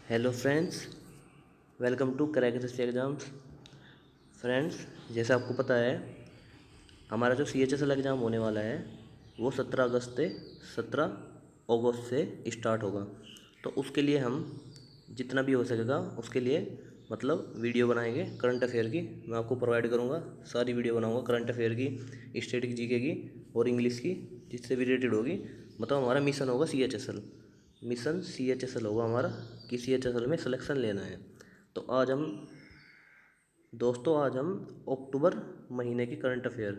Hello friends, welcome to Crack Exams. Friends, जैसे आपको पता है हमारा जो CHSL एग्ज़ाम होने वाला है वो 17 अगस्त से स्टार्ट होगा। तो उसके लिए हम जितना भी हो सकेगा उसके लिए मतलब वीडियो बनाएंगे करंट अफेयर की। मैं आपको प्रोवाइड करूँगा, सारी वीडियो बनाऊँगा करंट अफेयर की, स्टेट की, जीके की और इंग्लिश की, जिससे भी रिलेटेड होगी। मतलब हमारा मिशन होगा CHSL, मिशन CHSL होगा हमारा कि CHSL में सिलेक्शन लेना है। तो आज हम अक्टूबर महीने की करंट अफेयर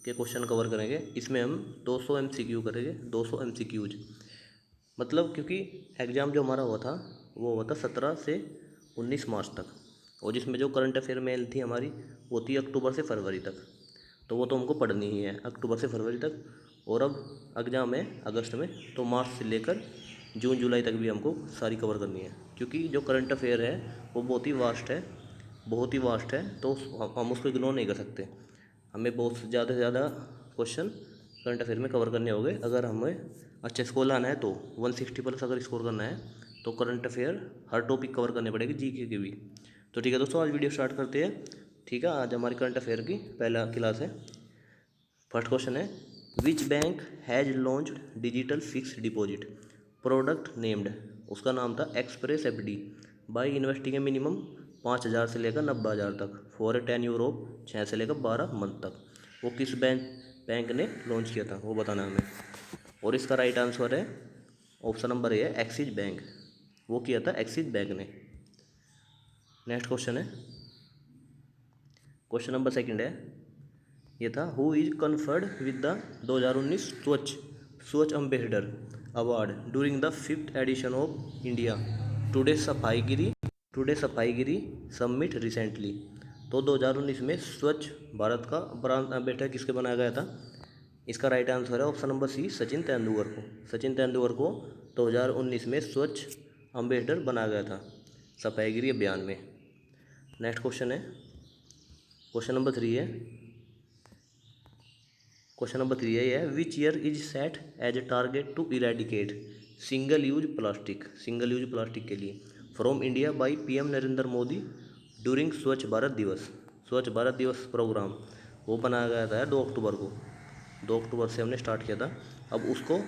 के क्वेश्चन कवर करेंगे। इसमें हम 200 MCQ करेंगे, 200 MCQज। मतलब क्योंकि एग्ज़ाम जो हमारा हुआ था वो हुआ था 17 से 19 मार्च तक, और जिसमें जो करंट अफेयर मेल थी हमारी वो थी अक्टूबर से फरवरी तक। तो वो तो हमको पढ़नी ही है अक्टूबर से फरवरी तक। और अब एग्ज़ाम है अगस्त में, तो मार्च से लेकर जून जुलाई तक भी हमको सारी कवर करनी है, क्योंकि जो करंट अफेयर है वो बहुत ही वास्ट है, बहुत ही वास्ट है। तो हम उसको इग्नोर नहीं कर सकते। हमें बहुत ज़्यादा से ज़्यादा क्वेश्चन करंट अफेयर में कवर करने होंगे। अगर हमें अच्छे स्कोर लाना है तो 160 प्लस अगर स्कोर करना है तो करंट अफेयर हर टॉपिक कवर करने पड़ेगी, जीके के भी। तो ठीक है दोस्तों, आज वीडियो स्टार्ट करते हैं। ठीक है, आज हमारी करंट अफेयर की पहला क्लास है। फर्स्ट क्वेश्चन है, विच bank has launched digital fix deposit product named. उसका नाम था express FD by investing A minimum 5,000 से लेकर 90,000 तक फॉर ए 10 यूरो 6 से लेकर 12 मंथ तक। वो किस बैंक ने लॉन्च किया था वो बताना है हमें। और इसका राइट आंसर है ऑप्शन नंबर ए है एक्सिस बैंक। वो किया था एक्सिस बैंक ने। नेक्स्ट क्वेश्चन है, क्वेश्चन नंबर सेकंड है, ये था who is conferred with the 2019 Swachh ambassador award during the 5th edition of India today Safaigiri summit recently. तो 2019 में स्वच्छ भारत का ब्रांड एम्बेसडर किसके बनाया गया था? इसका राइट आंसर है option number C, Sachin Tendulkar को। सचिन तेंदुलकर को 2019 में स्वच्छ अम्बेसडर बनाया गया था सफाईगिरी अभियान में। नेक्स्ट क्वेश्चन है, क्वेश्चन नंबर थ्री है, क्वेश्चन नंबर थ्री है यह, which year is set as a target to eradicate single use plastic के लिए from India by PM Narendra Modi during Swachh Bharat दिवस प्रोग्राम। वो बनाया गया था 2 अक्टूबर को। 2 अक्टूबर से हमने स्टार्ट किया था। अब उसको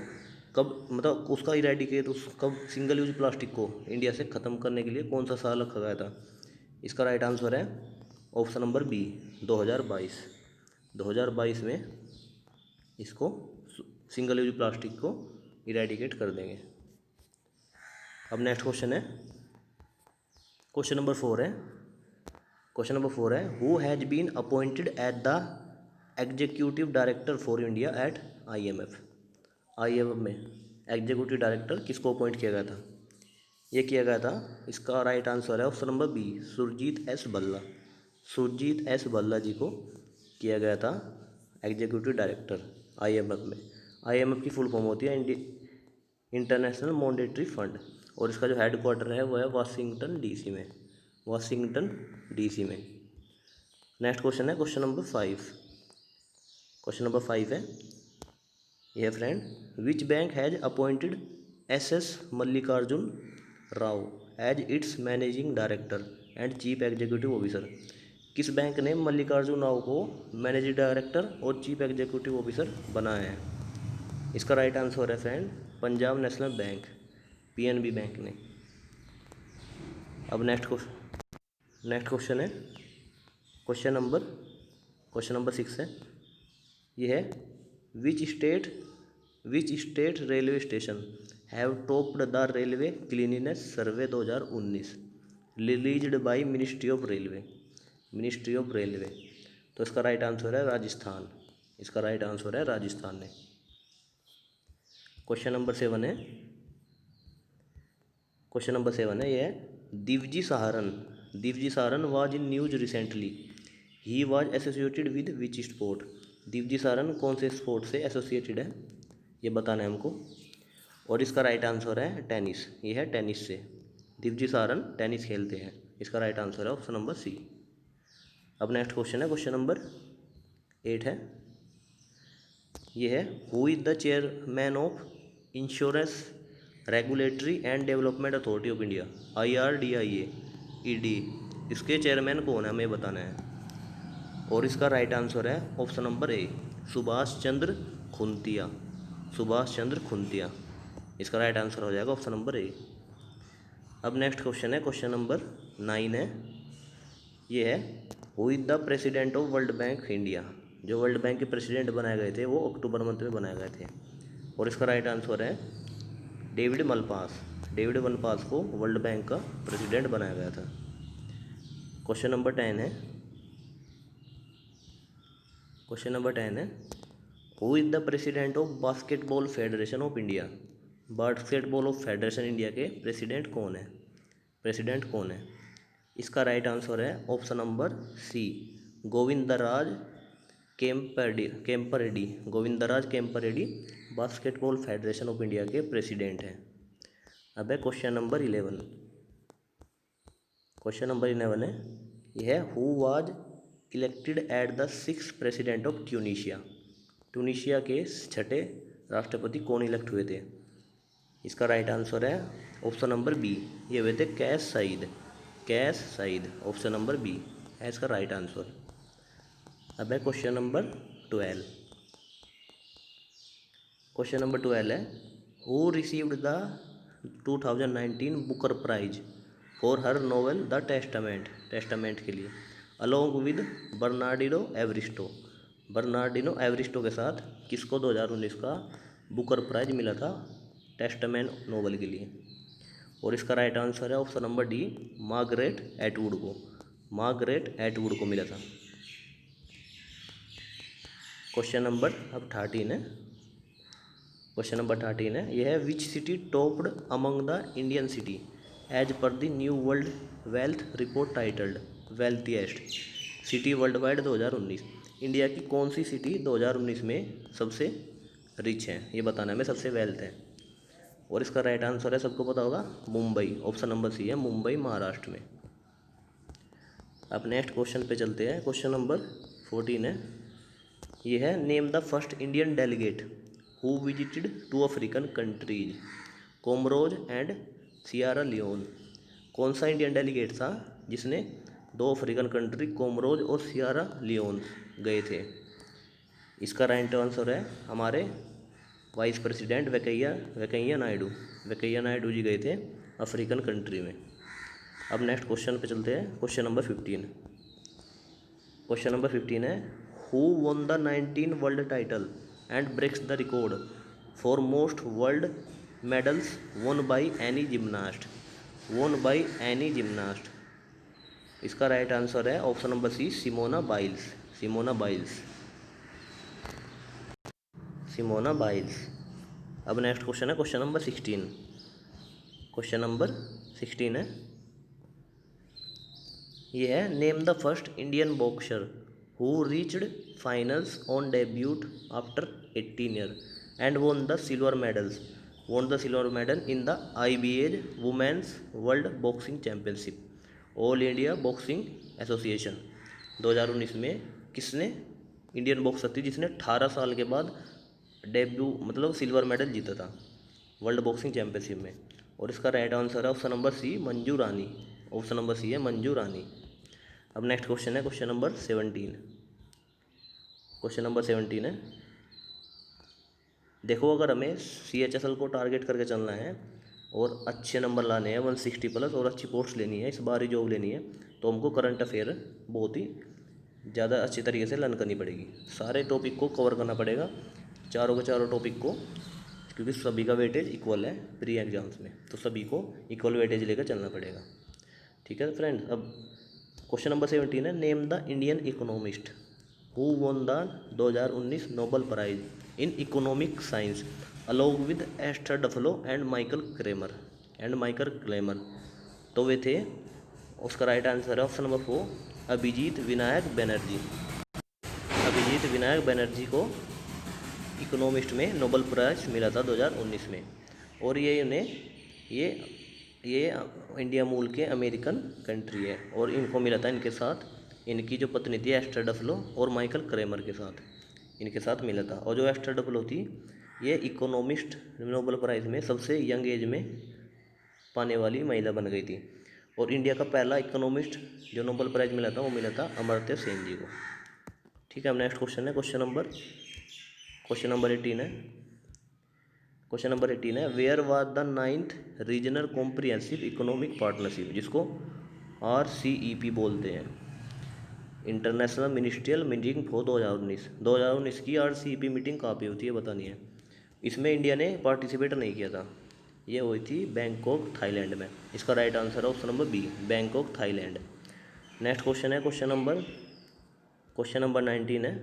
कब, मतलब उसका इरेडिकेट, उस कब सिंगल यूज प्लास्टिक को इंडिया से ख़त्म करने के लिए कौन सा साल रखा गया था? इसका राइट आंसर है ऑप्शन नंबर बी, 2022। 2022 में इसको सिंगल यूज प्लास्टिक को इरेडिकेट कर देंगे। अब नेक्स्ट क्वेश्चन है, क्वेश्चन नंबर फोर है, who has been appointed at the executive director for India at IMF। IMF में एग्जीक्यूटिव डायरेक्टर किसको अपॉइंट किया गया था? ये किया गया था, इसका राइट आंसर है option number B, Surjit S Bhalla ji को किया गया था एग्जीक्यूटिव डायरेक्टर IMF में। IMF की फुल फॉर्म होती है इंटरनेशनल मॉनेटरी फंड, और इसका जो हेड क्वार्टर है वो है वाशिंगटन DC में। नेक्स्ट क्वेश्चन है क्वेश्चन नंबर फाइव है, यह friend, which bank has appointed SS Mallikarjuna Rao as its managing director and chief executive officer. किस बैंक ने मल्लिकार्जुन राव को मैनेजिंग डायरेक्टर और चीफ एग्जीक्यूटिव ऑफिसर बनाया है? इसका राइट आंसर है friend Punjab national bank, PNB bank ने। अब नेक्स्ट क्वेश्चन है, क्वेश्चन नंबर 6 है, ये है, which state railway station have topped the railway cleanliness survey 2019 released by ministry of railway. तो इसका राइट आंसर है राजस्थान। ने। क्वेश्चन नंबर सेवन है, यह Divij Sharan was in news recently he was associated with which sport. Divij Sharan कौन से स्पोर्ट से associated है ये बताना है हमको। और इसका राइट आंसर है टेनिस। ये है टेनिस से, दिवजी सहारन टेनिस खेलते हैं। इसका राइट आंसर है ऑप्शन नंबर सी। अब नेक्स्ट क्वेश्चन है, क्वेश्चन नंबर 8 है, ये है, who is the chairman of insurance regulatory and development authority of India, IRDIA, ED, इसके चेयरमैन कौन है हमें बताना है। और इसका राइट आंसर है ऑप्शन नंबर ए, सुभाष चंद्र खुंतिया। सुभाष चंद्र खुंतिया इसका राइट आंसर हो जाएगा ऑप्शन नंबर ए। अब नेक्स्ट क्वेश्चन है, क्वेश्चन नंबर 9 है, ये है who is the president of world bank India. जो वर्ल्ड बैंक के प्रेसिडेंट बनाए गए थे वो अक्टूबर मंथ में बनाए गए थे। और इसका राइट आंसर है डेविड मलपास। डेविड मलपास को वर्ल्ड बैंक का प्रेसिडेंट बनाया गया था। क्वेश्चन नंबर 10 है, क्वेश्चन नंबर 10 है who is the president of basketball federation of India. Basketball of federation India के प्रेसिडेंट कौन है, प्रेसिडेंट कौन है। इसका राइट आंसर है option number C, Govindaraj Kempareddy. Govindaraj Kempareddy basketball federation of India के प्रेसिडेंट हैं। अब है क्वेश्चन नंबर 11। क्वेश्चन नंबर 11 है, यह है who was elected at the 6th president of Tunisia. Tunisia के 6ठे राष्ट्रपति कौन इलेक्ट हुए थे। इसका राइट आंसर है ऑप्शन नंबर बी, ये हुए थे कैस सईद। कैस सईद ऑप्शन नंबर बी है इसका राइट आंसर। अब है क्वेश्चन नंबर 12। क्वेश्चन नंबर 12 है who received the 2019 Booker prize for her novel the testament. Testament के लिए along with Bernardine Evaristo. Bernardine Evaristo के साथ किसको 2019 का बुकर प्राइज मिला था टेस्टामेंट नोवेल के लिए। और इसका राइट आंसर है option number D, Margaret Atwood को। मार्गरेट एटवुड को मिला था। क्वेश्चन नंबर अब 13 है। क्वेश्चन नंबर 13 है, यह है which city topped among the Indian city as per the new world wealth report titled wealthiest city worldwide 2019। India की कौन सी सिटी 2019 में सबसे रिच है, ये बताना है हमें, सबसे वेल्थ है। और इसका राइट आंसर है, सबको पता होगा, मुंबई। ऑप्शन नंबर सी है, मुंबई महाराष्ट्र में। अब नेक्स्ट क्वेश्चन पे चलते हैं। क्वेश्चन नंबर 14 है, ये है name the first Indian delegate who visited 2 African countries Comoros and Sierra Leone. कौन सा इंडियन डेलीगेट था जिसने 2 अफ्रीकन कंट्री कोमरोज और सियरा लियोन गए थे। इसका राइट आंसर है हमारे वाइस प्रेसिडेंट वेंकैया नायडू। वेंकैया नायडू जी गए थे अफ्रीकन कंट्री में। अब नेक्स्ट क्वेश्चन पे चलते हैं। Question number 15। क्वेश्चन नंबर 15 है who won the 19 world title and breaks the record for most world medals won by any gymnast. Won by any gymnast. इसका right answer है option number C, Simone Biles. Simone Biles. Simone Biles. अब next question है question number 16। Question number 16 है, ये है name the first Indian boxer who reached finals on debut after 18 year and won the silver medals. Von the silver medal in the IBA women's world boxing championship all India boxing association. 2019 में किसने Indian boxer थी जिसने 18 साल के बाद debut मतलब silver medal जीता था वर्ल्ड बॉक्सिंग चैम्पियनशिप में। और इसका राइट आंसर है ऑप्शन नंबर सी, मंजू रानी। ऑप्शन नंबर सी है मंजू रानी। अब नेक्स्ट क्वेश्चन है क्वेश्चन नंबर 17। क्वेश्चन नंबर 17 है, देखो अगर हमें CHSL को टारगेट करके चलना है और अच्छे नंबर लाने हैं 160+ और अच्छी पोस्ट लेनी है, इस बार ही जॉब लेनी है, तो हमको करंट अफेयर बहुत ही ज़्यादा अच्छी तरीके से लर्न करनी पड़ेगी। सारे टॉपिक को कवर करना पड़ेगा, चारों के चारों टॉपिक को, क्योंकि सभी का वेटेज इक्वल है प्री एग्जाम्स में, तो सभी को इक्वल वेटेज लेकर चलना पड़ेगा। ठीक है फ्रेंड्स। अब क्वेश्चन नंबर 17 है, name the Indian economist who won the 2019 Nobel prize in economic science along with Esther Duflo and Michael Kremer. तो वे थे, उसका राइट आंसर है ऑप्शन नंबर 4, अभिजीत विनायक बनर्जी। अभिजीत विनायक बनर्जी को इकोनॉमिस्ट में नोबेल प्राइज़ मिला था 2019 में। और ये इंडिया मूल के अमेरिकन कंट्री है, और इनको मिला था, इनके साथ इनकी जो पत्नी थी एस्टर डफलो और माइकल क्रेमर के साथ, इनके साथ मिला था। और जो एस्टर डफलो थी ये इकोनॉमिस्ट नोबेल प्राइज़ में सबसे यंग एज में पाने वाली महिला बन गई थी। और इंडिया का पहला इकोनॉमिस्ट जो नोबेल प्राइज़ मिला था वो मिला था अमर्त्य सेन जी को। ठीक है, अब नेक्स्ट क्वेश्चन है क्वेश्चन नंबर 18 है। क्वेश्चन नंबर 18 है, where was the 9th regional comprehensive economic partnership, जिसको RCEP बोलते हैं, इंटरनेशनल मिनिस्ट्रियल मीटिंग फॉर 2019 की RCEP मीटिंग कहाँ पे होती है बतानी है। इसमें इंडिया ने पार्टिसिपेट नहीं किया था, ये हुई थी बैंकॉक थाईलैंड में। इसका राइट आंसर है option number B, Bangkok Thailand. Next question है क्वेश्चन नंबर 19 है।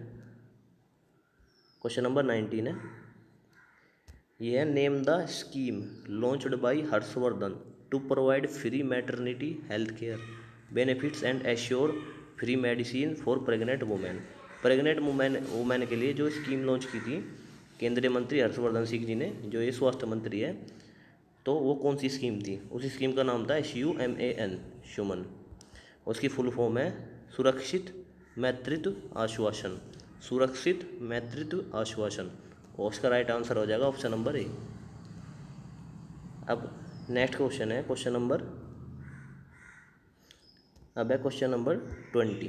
क्वेश्चन नंबर 19 है, यह name the scheme launched by Harshvardhan to provide free maternity health care benefits and assure free medicine for pregnant women के लिए जो scheme launch की थी केंद्रीय मंत्री हर्षवर्धन सिंह जी ने, जो ये स्वास्थ्य मंत्री है, तो वो कौन सी स्कीम थी? उस स्कीम का नाम था SUMAN, शुमन। उसकी फुल फॉर्म है सुरक्षित मातृत्व आश्वासन, सुरक्षित मातृत्व आश्वासन। और उसका राइट आंसर हो जाएगा ऑप्शन नंबर ए। अब नेक्स्ट क्वेश्चन है क्वेश्चन नंबर 20।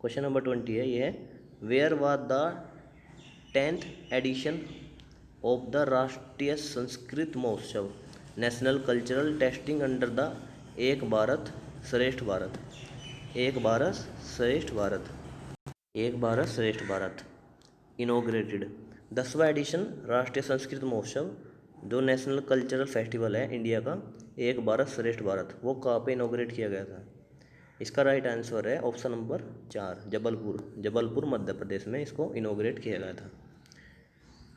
क्वेश्चन नंबर 20 है, ये है, where was the 10th edition of the Rashtriya Sanskrit Mahotsav national cultural testing under the Ek Bharat श्रेष्ठ भारत, एक भारत श्रेष्ठ भारत, एक भारत श्रेष्ठ भारत इनोग्रेटेड। 10वां एडिशन राष्ट्रीय संस्कृत महोत्सव जो नेशनल कल्चरल फेस्टिवल है इंडिया का, एक भारत श्रेष्ठ भारत, वो कहाँ पे इनोग्रेट किया गया था? इसका राइट आंसर है ऑप्शन नंबर 4, जबलपुर मध्य प्रदेश में इसको इनोग्रेट किया गया था।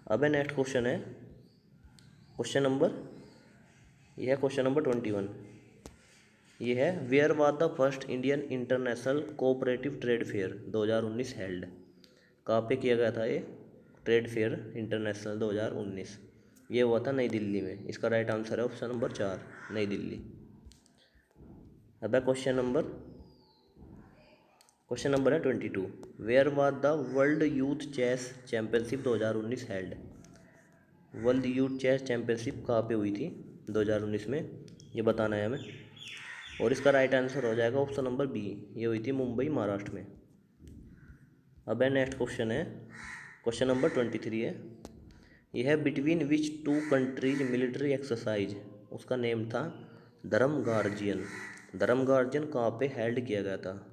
अब है नेक्स्ट क्वेश्चन है क्वेश्चन नंबर 21। ये है, where was the first Indian international cooperative trade fair 2019 held, कहाँ पे किया गया था ये ट्रेड फेयर इंटरनेशनल 2019? ये हुआ था नई दिल्ली में। इसका राइट आंसर है ऑप्शन नंबर 4, नई दिल्ली। अब है क्वेश्चन नंबर है 22, where was the world youth chess championship 2019 held, world youth chess championship कहाँ पे हुई थी 2019 में, ये बताना है हमें। और इसका राइट आंसर हो जाएगा ऑप्शन नंबर बी, ये हुई थी मुंबई महाराष्ट्र में। अब है नेक्स्ट क्वेश्चन है क्वेश्चन नंबर 23 है, यह है, between which two countries military exercise, उसका नेम था धर्म गार्जियन कहाँ पे हेल्ड किया गया था,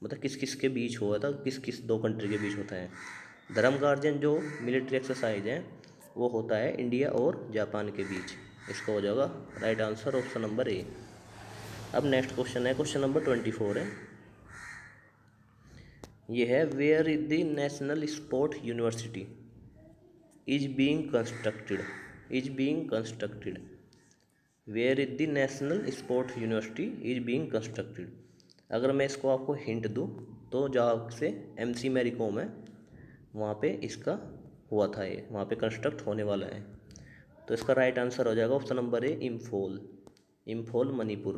मतलब किस किस के बीच हुआ था, किस किस दो कंट्री के बीच होता है। धर्म गार्जियन जो मिलिट्री एक्सरसाइज है वो होता है इंडिया और जापान के बीच। इसका हो जाएगा right answer option number A. अब नेक्स्ट क्वेश्चन है क्वेश्चन नंबर 24 है, ये है, where is the national sport university is being constructed, where is the national sport university is being constructed. अगर मैं इसको आपको हिंट दूँ तो जहाँ से MC मैरी कॉम है वहाँ पे इसका हुआ था, ये वहाँ पे कंस्ट्रक्ट होने वाला है। तो इसका राइट आंसर हो जाएगा option number A, Imphal Manipur.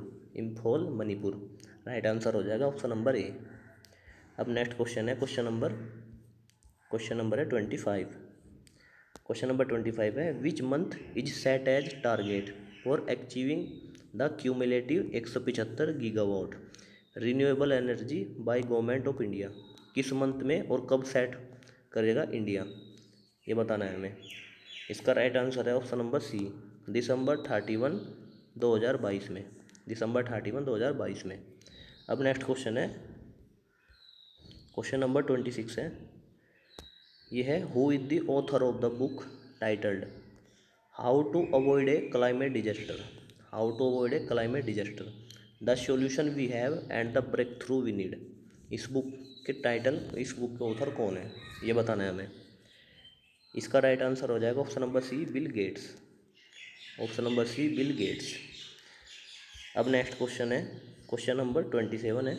Right answer हो जाएगा ऑप्शन नंबर ए। अब नेक्स्ट क्वेश्चन है क्वेश्चन नंबर है 25। क्वेश्चन नंबर 25 है, which month is set as target for achieving the cumulative 175 gigawatt renewable energy by government of India, किस month में और कब सेट करेगा इंडिया, ये बताना है हमें। इसका राइट आंसर है ऑप्शन नंबर सी, दिसंबर 31, 2022 में, दिसंबर 31, 2022 में। अब नेक्स्ट क्वेश्चन है क्वेश्चन नंबर 26 है, यह है, who is the author of the book titled how to avoid a climate disaster the solution we have and the breakthrough we need. इस book इस book के author कौन है, ये बताना है हमें। इसका राइट आंसर हो जाएगा option number C, Bill Gates. अब नेक्स्ट क्वेश्चन है क्वेश्चन नंबर 27 है।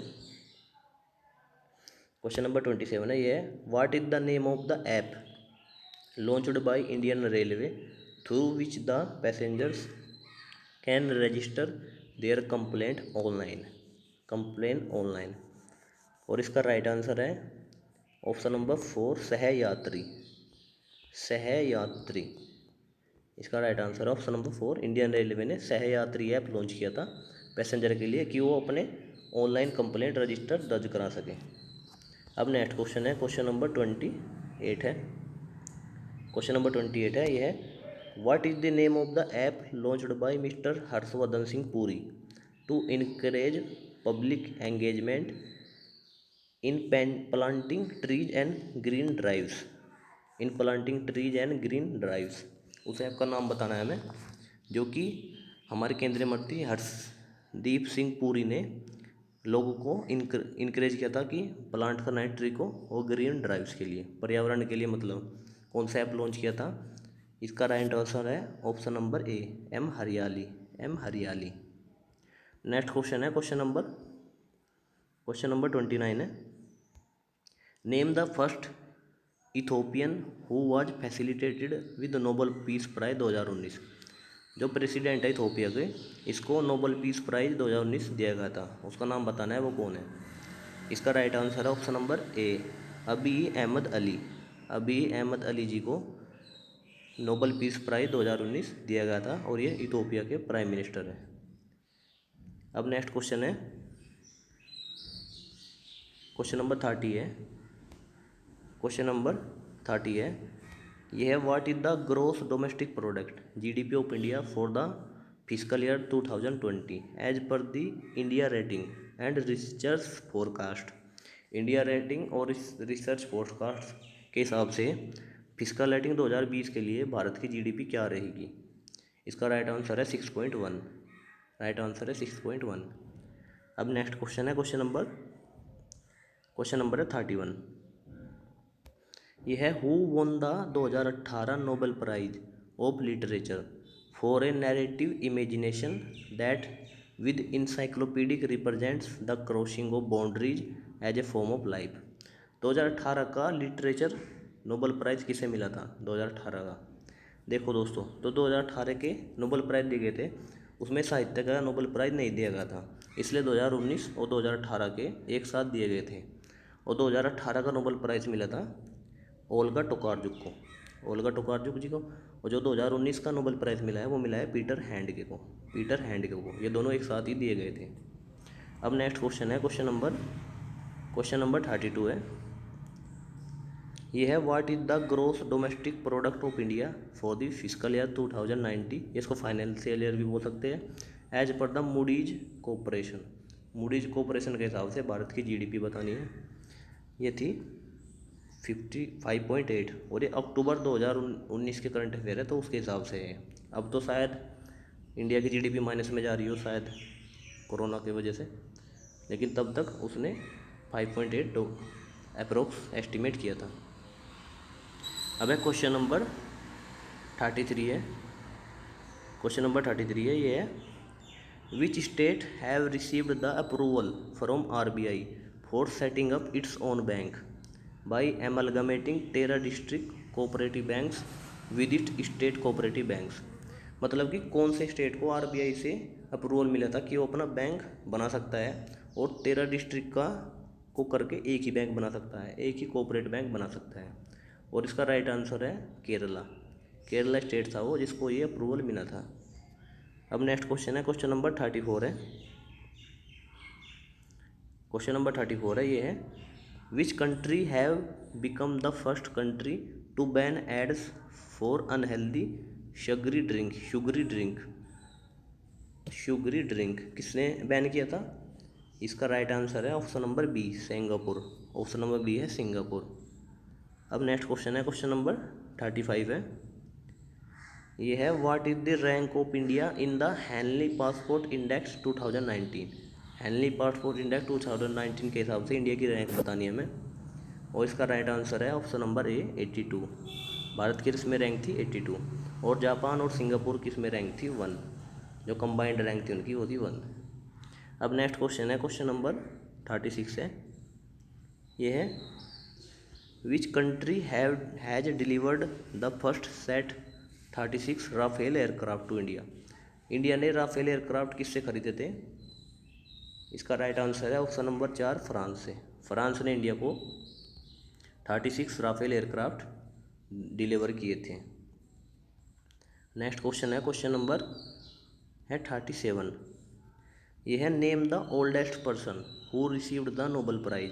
क्वेश्चन नंबर 27 है, ये है, what is the name of the app launched by Indian railway through which the passengers can register their complaint online. और इसका right answer है option number 4 Sahyatri, Sahyatri इसका राइट आंसर है ऑप्शन नंबर 4। इंडियन रेलवे ने Sahyatri app launch किया था passenger के लिए कि वो अपने ऑनलाइन कंप्लेंट रजिस्टर दर्ज करा सकें। अब नेक्स्ट क्वेश्चन है, क्वेश्चन नंबर 28 है। क्वेश्चन नंबर 28 है, ये है what is the name of the app launched by mister Harshvardhan Singh Puri to encourage public engagement in planting trees and green drives, in planting trees and green drives. उस app का नाम बताना है हमें, जो कि हमारे केंद्रीय मंत्री हर्षदीप सिंह पुरी ने लोगों को इनकरेज किया था कि प्लांट करना है ट्री को, और ग्रीन ड्राइव्स के लिए, पर्यावरण के लिए, मतलब कौन सा ऐप लॉन्च किया था। इसका राइट आंसर है option number A, M Hariyali, M Hariyali. Next question है, क्वेश्चन नंबर 29 है। Name the first Ethiopian who was facilitated with Nobel peace prize 2019। जो प्रेसिडेंट है इथोपिया के, इसको नोबल पीस प्राइज 2019 दिया गया था, उसका नाम बताना है वो कौन है। इसका राइट आंसर है ऑप्शन नंबर ए, अबी अहमद अली। अबी अहमद अली जी को नोबल पीस प्राइज 2019 दिया गया था, और ये इथोपिया के प्राइम मिनिस्टर हैं। अब नेक्स्ट क्वेश्चन है, क्वेश्चन नंबर 30 है। क्वेश्चन नंबर 30 है, यह है what is the gross domestic product GDP of India for the physical year 2020 as per the India rating and research forecast. India rating और research forecast के हिसाब से physical rating 2020 के लिए भारत की जीडीपी क्या रहेगी। इसका राइट आंसर है 6.1, राइट आंसर है 6.1। अब नेक्स्ट क्वेश्चन है, क्वेश्चन नंबर है 31। यह है who won the 2018 Nobel prize of literature for a narrative imagination that with encyclopedic represents the crossing of boundaries as a form of life. 2018 का literature Nobel prize किसे मिला था 2018 का। देखो दोस्तों, तो 2018 के नोबेल प्राइज़ दिए गए थे, उसमें साहित्य का नोबेल प्राइज़ नहीं दिया गया था, इसलिए 2019 और 2018 के एक साथ दिए गए थे। और 2018 का नोबेल प्राइज़ मिला था ओल्गा टोकार्जुक को, ओल्गा टोकार्जुक जी को। और जो 2019 का नोबेल प्राइज़ मिला है वो मिला है पीटर हैंडके को, पीटर हैंडके को। ये दोनों एक साथ ही दिए गए थे। अब नेक्स्ट क्वेश्चन है, क्वेश्चन नंबर 32 है। ये है what is the gross domestic product of India for the physical year 2019। इसको फाइनेंशियल ईयर भी बोल सकते हैं। As per the Moody's corporation, Moody's corporation के हिसाब से भारत की जीडीपी बतानी है। ये थी 55.8, और ये अक्टूबर 2019 के करंट अफेयर है, तो उसके हिसाब से है। अब तो शायद इंडिया की जीडीपी माइनस में जा रही हो शायद कोरोना की वजह से, लेकिन तब तक उसने 5.8 अप्रोक्स एस्टिमेट किया था। अब है क्वेश्चन नंबर 33 है। क्वेश्चन नंबर 33 है, ये है which state have received the approval from RBI for setting up its own bank by amalgamating 13 district cooperative banks with it state cooperative banks. मतलब कि कौन से स्टेट को आरबीआई से अप्रूवल मिला था कि वो अपना बैंक बना सकता है, और 13 डिस्ट्रिक्ट को करके एक ही बैंक बना सकता है, एक ही कोऑपरेटिव बैंक बना सकता है। और इसका राइट आंसर है केरला। केरला स्टेट था वो जिसको ये अप्रूवल मिला था। अब नेक्स्ट क्वेश्चन है, क्वेश्चन नंबर 34 है। क्वेश्चन नंबर 34 है, ये है which country have become the first country to ban ads for unhealthy sugary drink. किसने बैन किया था। इसका राइट आंसर है option number B, Singapore. Option number B है सिंगापुर। अब नेक्स्ट क्वेश्चन है, क्वेश्चन नंबर 35 है। ये है what is the rank of India in the Henley passport index 2019। Henley passport index 2019 के हिसाब से इंडिया की रैंक बतानी है हमें, और इसका राइट आंसर है ऑप्शन नंबर ए 82। भारत की इसमें रैंक थी 82, और जापान और सिंगापुर की इसमें रैंक थी 1, जो कंबाइंड रैंक थी उनकी वो थी 1। अब नेक्स्ट क्वेश्चन है, क्वेश्चन नंबर 36 है। ये है which country has delivered the first set 36 Rafale aircraft to India. India ने राफेल एयरक्राफ्ट किससे खरीदे थे। इसका राइट आंसर है ऑप्शन नंबर 4, फ्रांस से। फ्रांस ने इंडिया को 36 राफेल एयरक्राफ्ट डिलीवर किए थे। नेक्स्ट क्वेश्चन है, क्वेश्चन नंबर है 37। यह है name the oldest person who received the Nobel prize.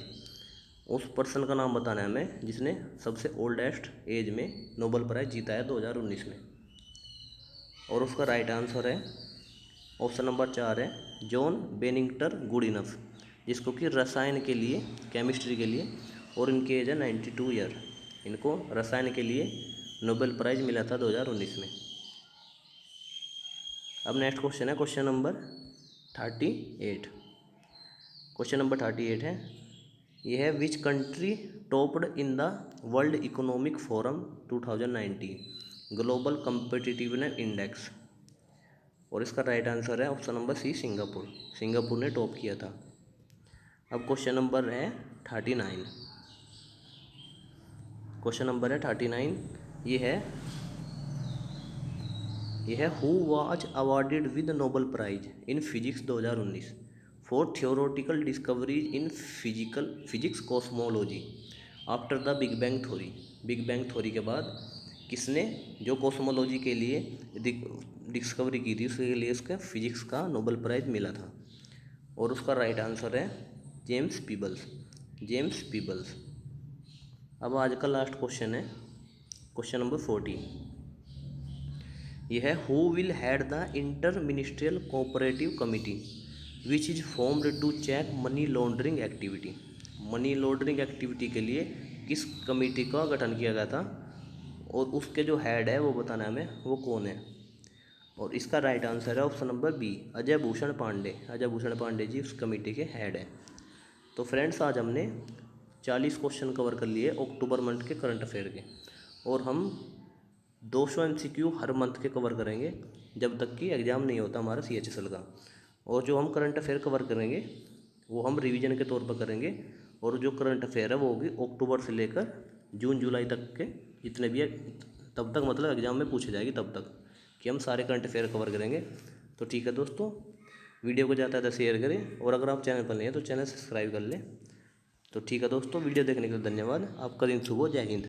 उस पर्सन का नाम बताना है हमें जिसने सबसे ओल्डेस्ट एज में नोबेल प्राइज जीता है 2019 में। और उसका राइट आंसर है ऑप्शन नंबर 4 है जॉन बेनिंगटन गुडिनफ, जिसको कि रसायन के लिए, केमिस्ट्री के लिए, और इनकी एज है 92 ईयर। इनको रसायन के लिए नोबेल प्राइज मिला था 2019 में। अब नेक्स्ट क्वेश्चन है क्वेश्चन नंबर 38। क्वेश्चन नंबर 38 है, यह है which country topped in the world economic forum 2019 global competitiveness index. और इसका राइट आंसर है option number C Singapore. Singapore ने टॉप किया था। अब क्वेश्चन नंबर है 39। क्वेश्चन नंबर है 39। यह है who was awarded with Nobel prize in physics 2019 for theoretical discoveries in physics cosmology after the big bang theory. Big bang theory के बाद किसने जो कॉस्मोलॉजी के लिए डिस्कवरी की थी, उसके लिए उसका फिजिक्स का नोबेल प्राइज मिला था। और उसका राइट आंसर है जेम्स पीबल्स। James Peebles. अब आज का लास्ट क्वेश्चन है क्वेश्चन नंबर 40। यह है who will head the inter ministerial cooperative committee which is formed to check money laundering activity. Money laundering activity के लिए किस कमेटी का गठन किया गया था और उसके जो हेड है वो बताना है हमें, वो कौन है। और इसका राइट आंसर है option number B Ajay Bhushan Pandey. Ajay Bhushan Pandey ji उस कमेटी के हेड हैं। तो फ्रेंड्स आज हमने 40 क्वेश्चन कवर कर लिए अक्टूबर मंथ के करंट अफेयर के, और हम 200 MCQ हर मंथ के कवर करेंगे जब तक कि एग्ज़ाम नहीं होता हमारा CHSL का। और जो हम करंट अफेयर कवर करेंगे वो हम रिवीजन के तौर पर करेंगे, और जो करंट अफेयर है वो होगी अक्टूबर से लेकर जून जुलाई तक के जितने भी है, तब तक मतलब एग्ज़ाम में पूछे जाएगी तब तक कि हम सारे करंट अफेयर कवर करेंगे। तो ठीक है दोस्तों, वीडियो को ज़्यादा ज़्यादा शेयर करें, और अगर आप चैनल पर नहीं हैं तो चैनल सब्सक्राइब कर लें। तो ठीक है दोस्तों, वीडियो देखने के लिए धन्यवाद। आपका दिन शुभ हो। जय हिंद।